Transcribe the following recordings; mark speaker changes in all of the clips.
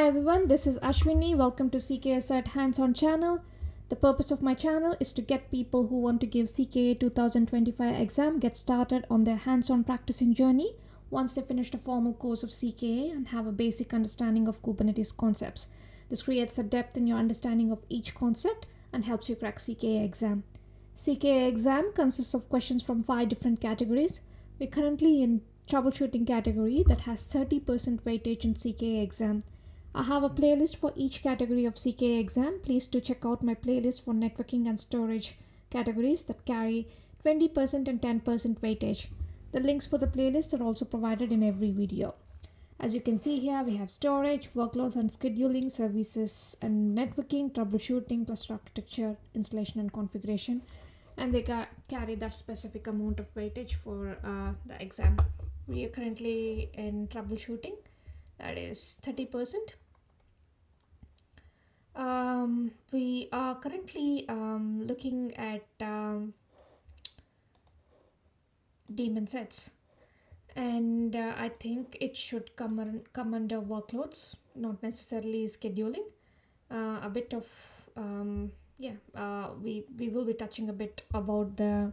Speaker 1: Hi everyone, this is Ashwini. Welcome to CKA Hands-On channel. The purpose of my channel is to get people who want to give CKA 2025 exam get started on their hands-on practicing journey once they finish the formal course of CKA and have a basic understanding of Kubernetes concepts. This creates a depth in your understanding of each concept and helps you crack CKA exam. CKA exam consists of questions from 5 different categories. We're currently in troubleshooting category that has 30% weightage in CKA exam. I have a playlist for each category of CKA exam. Please do check out my playlist for networking and storage categories that carry 20% and 10% weightage. The links for the playlist are also provided in every video. As you can see here, we have storage, workloads and scheduling, services and networking, troubleshooting, cluster architecture, installation and configuration. And they carry that specific amount of weightage for the exam. We are currently in troubleshooting, that is 30%. We are currently looking at Daemonsets, and I think it should come under workloads, not necessarily scheduling. A bit of we will be touching a bit about the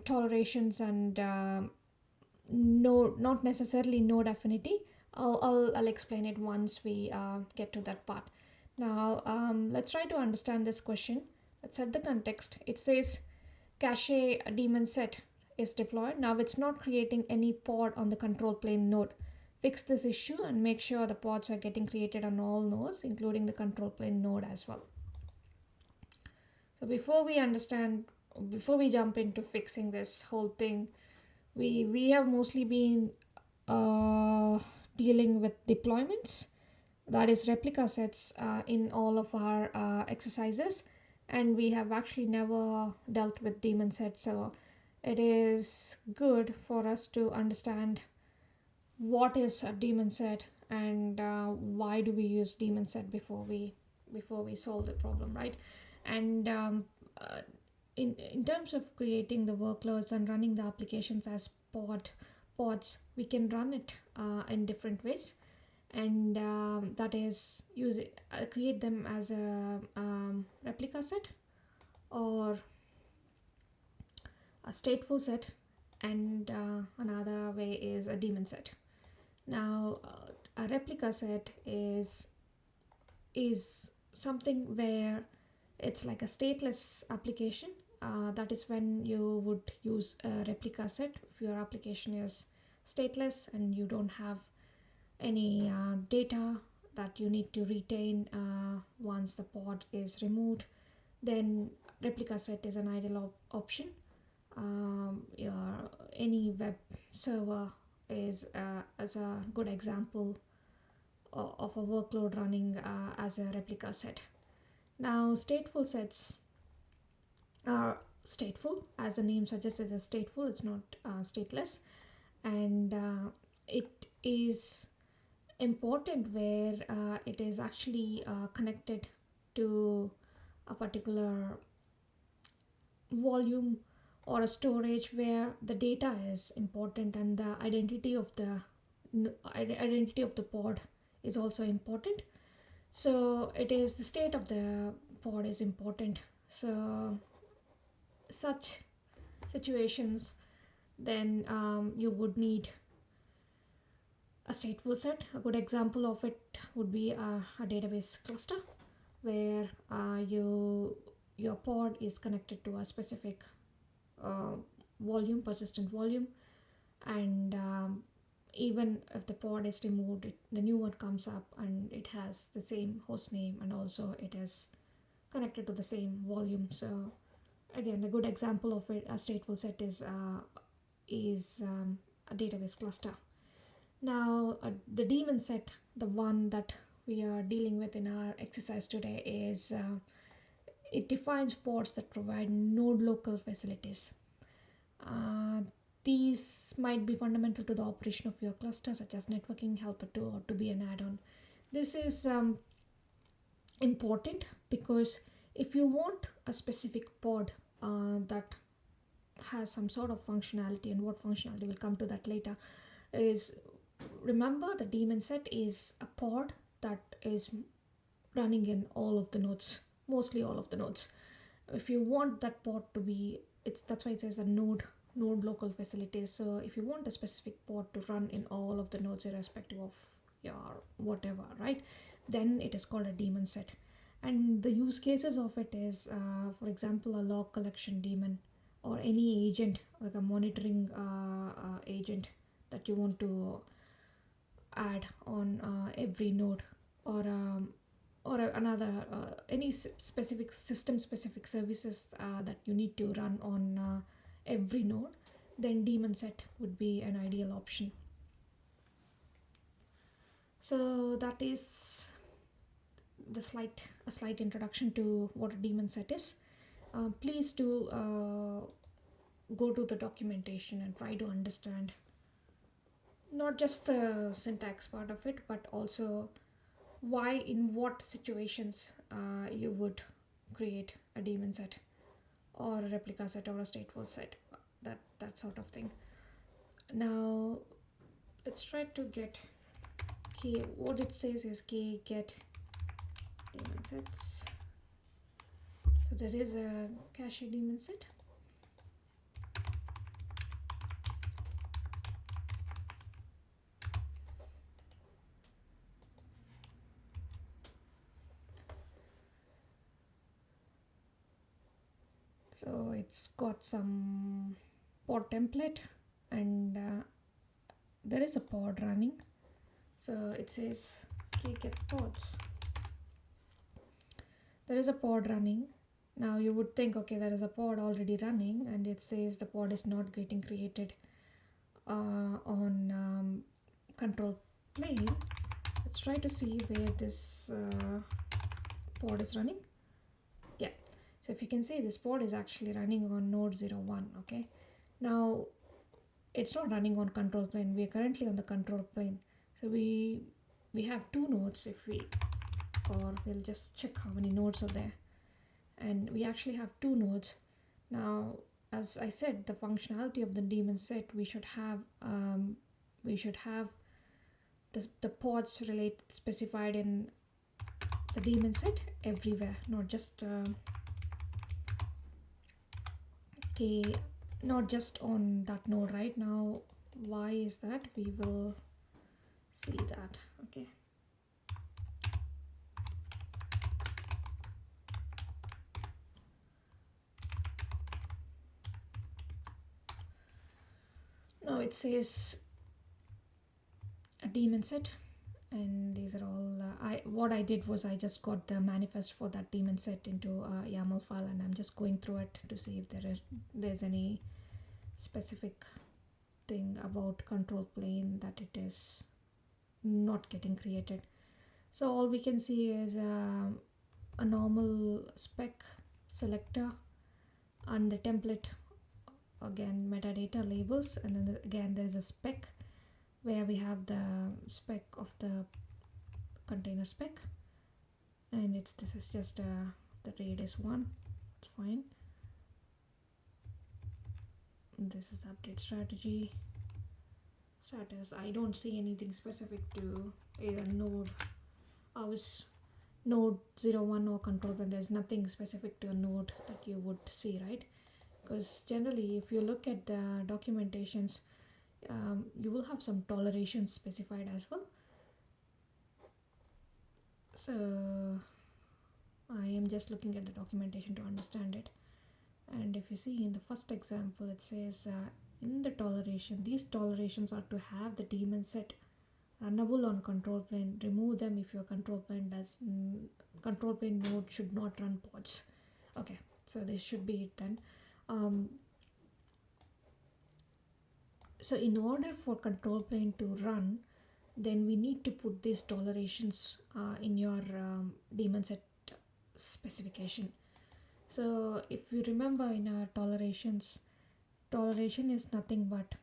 Speaker 1: tolerations and not necessarily node affinity. I'll explain it once we get to that part. Now let's try to understand this question. Let's set the context. It says cache daemon set is deployed. Now it's not creating any pod on the control plane node. Fix this issue and make sure the pods are getting created on all nodes, including the control plane node as well. So before we jump into fixing this whole thing, we have mostly been dealing with deployments, that is replica sets, in all of our exercises, and we have actually never dealt with daemon sets. So it is good for us to understand what is a daemon set and why do we use daemon set before we solve the problem, right? And in terms of creating the workloads and running the applications as pods, we can run it in different ways, and that is create them as a replica set or a stateful set, and another way is a daemon set. Now a replica set is something where it's like a stateless application. That is when you would use a replica set if your application is stateless and you don't have any data that you need to retain once the pod is removed. Then replica set is an ideal option. Any web server is a good example of a workload running as a replica set. Now stateful sets are stateful, as the name suggests. It is stateful, it's not stateless, and it is important where it is actually connected to a particular volume or a storage where the data is important and the identity of the pod is also important. So it is the state of the pod is important. So such situations, then you would need a stateful set. A good example of it would be a database cluster where your pod is connected to a specific persistent volume, and even if the pod is removed, the new one comes up and it has the same host name, and also it is connected to the same volume. So again, the good example of it, a stateful set, is a database cluster. Now the daemon set, the one that we are dealing with in our exercise today, is it defines pods that provide node local facilities. These might be fundamental to the operation of your cluster, such as networking, helper 2, or to be an add-on. This is important because if you want a specific pod that has some sort of functionality, and what functionality, we'll come to that later, is remember the daemon set is a pod that is running in all of the nodes, mostly all of the nodes. If you want that pod to be, that's why it says a node local facilities. So if you want a specific pod to run in all of the nodes irrespective of your whatever, right, then it is called a daemon set. And the use cases of it is, for example, a log collection daemon, or any agent like a monitoring agent that you want to add on every node, or another any specific system specific services that you need to run on every node, then daemon set would be an ideal option. So that is a slight introduction to what a daemon set is. Please do go to the documentation and try to understand not just the syntax part of it, but also why, in what situations you would create a daemon set or a replica set or a stateful set, that sort of thing. Now let's try to get what it says is get daemon sets. So there is a cache daemon set. So it's got some pod template, and there is a pod running. So it says get pods. There is a pod running. Now you would think, okay, there is a pod already running, and it says the pod is not getting created on control plane. Let's try to see where this pod is running. Yeah, so if you can see, this pod is actually running on node 01. Okay, now it's not running on control plane. We are currently on the control plane. So we have two nodes, or we'll just check how many nodes are there. And we actually have two nodes. Now, as I said, the functionality of the daemon set, we should have the pods specified in the daemon set everywhere, not just not just on that node. Right now, why is that? We will see that. Okay, now it says a daemon set, and these are all what I did was I just got the manifest for that daemon set into a YAML file, and I'm just going through it to see if there's any specific thing about control plane that it is not getting created. So all we can see is a normal spec selector and the template, again metadata labels, and then again there's a spec where we have the spec of the container spec, and this is just the RAID is 1. It's fine. This is the update strategy status. I don't see anything specific to either node node 01 or control plane. There's nothing specific to a node that you would see, right? Because generally if you look at the documentations, you will have some tolerations specified as well. So I am just looking at the documentation to understand it. And if you see in the first example, it says in the toleration, these tolerations are to have the daemon set runnable on control plane. Remove them if your control plane node should not run pods. Okay, so this should be it then. So in order for control plane to run, then we need to put these tolerations in your daemon set specification. So if you remember in our toleration is nothing but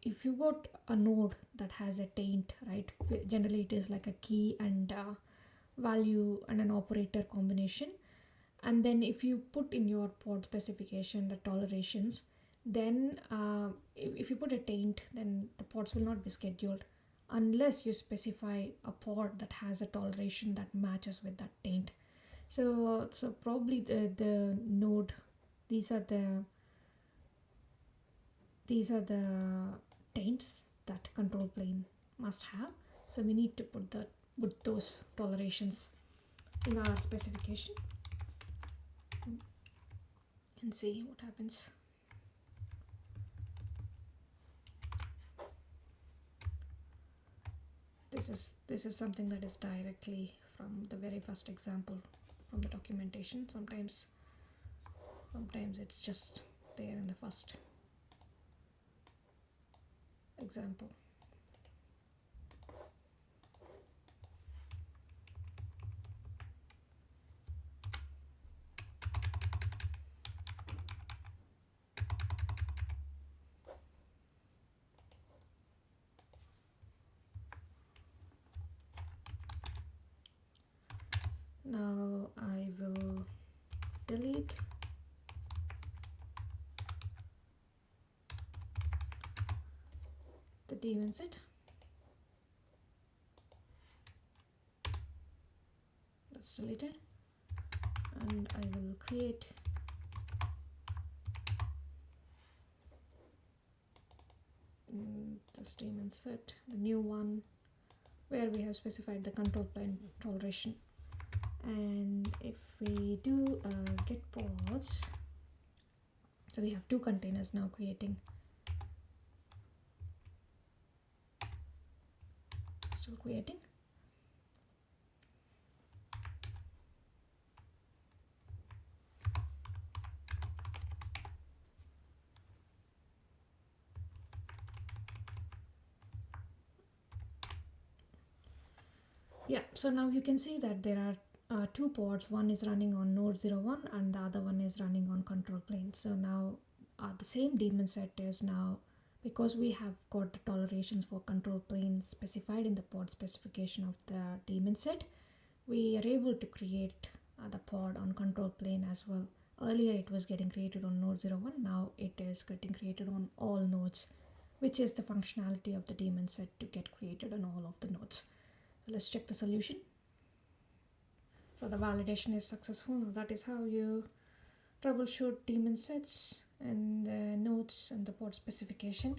Speaker 1: if you got a node that has a taint, right? Generally it is like a key and value and an operator combination. And then if you put in your pod specification the tolerations, then if you put a taint, then the pods will not be scheduled unless you specify a pod that has a toleration that matches with that taint. So probably the node, these are the taints that control plane must have. So we need to put those tolerations in our specification and see what happens. This is something that is directly from the very first example from the documentation. Sometimes it's just there in the first example. Now I will delete the Daemonsets. That's deleted, and I will create this Daemonsets, the new one, where we have specified the control plane toleration. And if we do get pods, so we have two containers now creating. Still creating. Yeah, so now you can see that there are two pods. One is running on node 01 and the other one is running on control plane. So now the same Daemonset is now, because we have got the tolerations for control plane specified in the pod specification of the Daemonset, we are able to create the pod on control plane as well. Earlier it was getting created on node 01, now it is getting created on all nodes, which is the functionality of the Daemonset to get created on all of the nodes. So let's check the solution. So the validation is successful. Now that is how you troubleshoot Daemonsets and the nodes and the pod specification.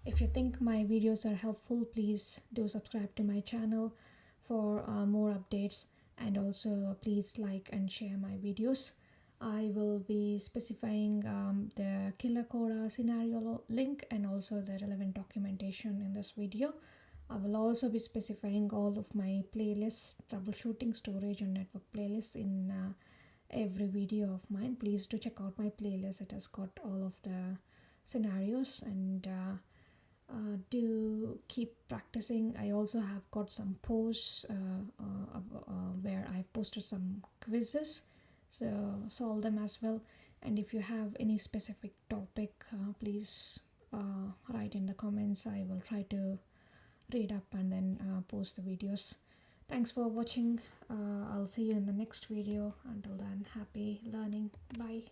Speaker 1: If you think my videos are helpful, please do subscribe to my channel for more updates, and also please like and share my videos. I will be specifying the KillerCoda scenario link and also the relevant documentation in this video. I will also be specifying all of my playlists, troubleshooting, storage and network playlists in every video of mine. Please do check out my playlist. It has got all of the scenarios, and do keep practicing. I also have got some posts where I've posted some quizzes, so solve them as well. And if you have any specific topic, please write in the comments. I will try to read up and then post the videos. Thanks for watching. I'll see you in the next video. Until then, happy learning. Bye.